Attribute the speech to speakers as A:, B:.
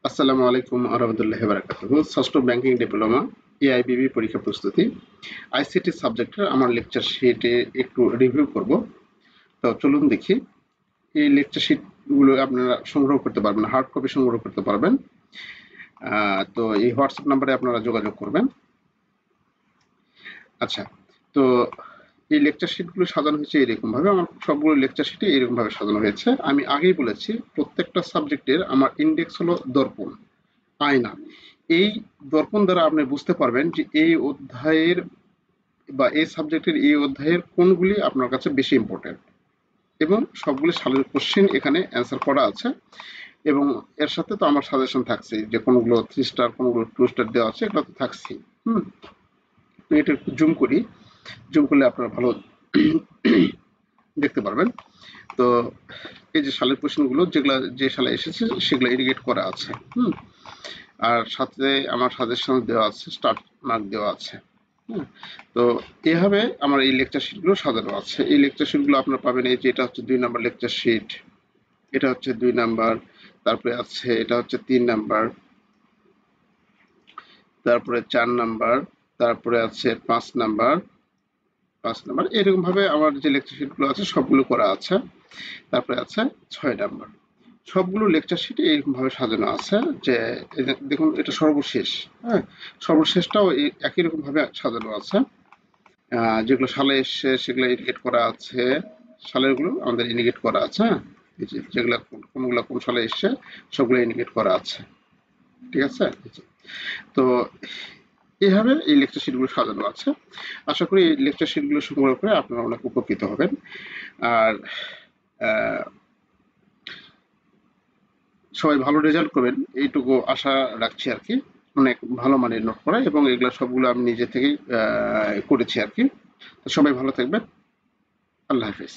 A: আসসালামু আলাইকুম আরহামদুল্লাহ বারাকাতুহু। ষষ্ঠ ব্যাংকিং ডিপ্লোমা এআইবিবি পরীক্ষা প্রস্তুতি আইসিটি সাবজেক্টের আমার লেকচার শিটে একটু রিভিউ করব। তো চলুন দেখি। এই লেকচার শিটগুলো আপনারা সংগ্রহ করতে পারবেন, হার্ড কপি সংগ্রহ করতে পারবেন। তো এই হোয়াটসঅ্যাপ নাম্বারে আপনারা যোগাযোগ করবেন। আচ্ছা, তো এই লেকচার শিটগুলো সাজানো হয়েছে এরকম ভাবে। আমার সবগুলো লেকচার শিটে এরকম ভাবে সাজানো হয়েছে। আমি আগেই বলেছি প্রত্যেকটা সাবজেক্টের আমার ইন্ডেক্স হলো দর্পণ, আয়না। এই দর্পণ দ্বারা আপনি বুঝতে পারবেন যে এই অধ্যায়ের বা এই সাবজেক্টের এই অধ্যায়ের কোনগুলি আপনার কাছে বেশি ইম্পর্টেন্ট, এবং সবগুলি সালের কোশ্চেন এখানে অ্যান্সার করা আছে। এবং এর সাথে তো আমার সাজেশন থাকছে যে কোনগুলো 3 স্টার কোনগুলো 2 স্টার দেওয়া আছে, এটা তো থাকছেই। তো এটা একটু জুম করি, জুম করলে আপনারা ভালো দেখতে পারবেন। তো এই যে সালের কোশ্চেনগুলো যেগুলা যে সালে এসেছে সেগুলো ইন্ডিকেট করা আছে। আর সাথে আমার সাজেশন দেওয়া আছে, স্টার্ট মার্ক দেওয়া আছে। তো এভাবে আমার এই লেকচার শিটগুলো সাজানো আছে। এই লেকচার শিটগুলো আপনারা পাবেন, এই যে এটা হচ্ছে 2 নাম্বার লেকচার শিট, এটা হচ্ছে 2 নাম্বার, তারপরে আছে এটা হচ্ছে 3 নাম্বার, তারপরে 4 নাম্বার, তারপরে আছে 5 নাম্বার, 5 নাম্বার, এরকম ভাবে আমার যে লেকচার শিটগুলো আছে সবগুলো করা আছে। তারপরে আছে 6 নাম্বার। সবগুলো লেকচার শিটে এরকম ভাবে সাজানো আছে যে দেখুন এটা সর্বশেষ। সর্বশেষটাও একই রকম ভাবে সাজানো আছে। যেগুলো সালে এসছে সেগুলো ইন্ডিকেট করা আছে, সালের গুলো আমাদের ইন্ডিকেট করা আছে। এই যে যেগুলো কোনগুলো কোন সালে এসছে সবগুলো ইন্ডিকেট করা আছে, ঠিক আছে। তো এইভাবে এই লেকচার শিটগুলো সাজানো আছে। আশা করি এই লেকচার শিটগুলো সংগ্রহ করে আপনারা অনেক উপকৃত হবেন। আর সবাই ভালো রেজাল্ট করবেন এইটুকু আশা রাখছি আর কি। অনেক ভালো মানের নোট করা, এবং এগুলো সবগুলো আমি নিজে থেকেই করেছি আর কি। তো সবাই ভালো থাকবেন। আল্লাহ হাফিজ।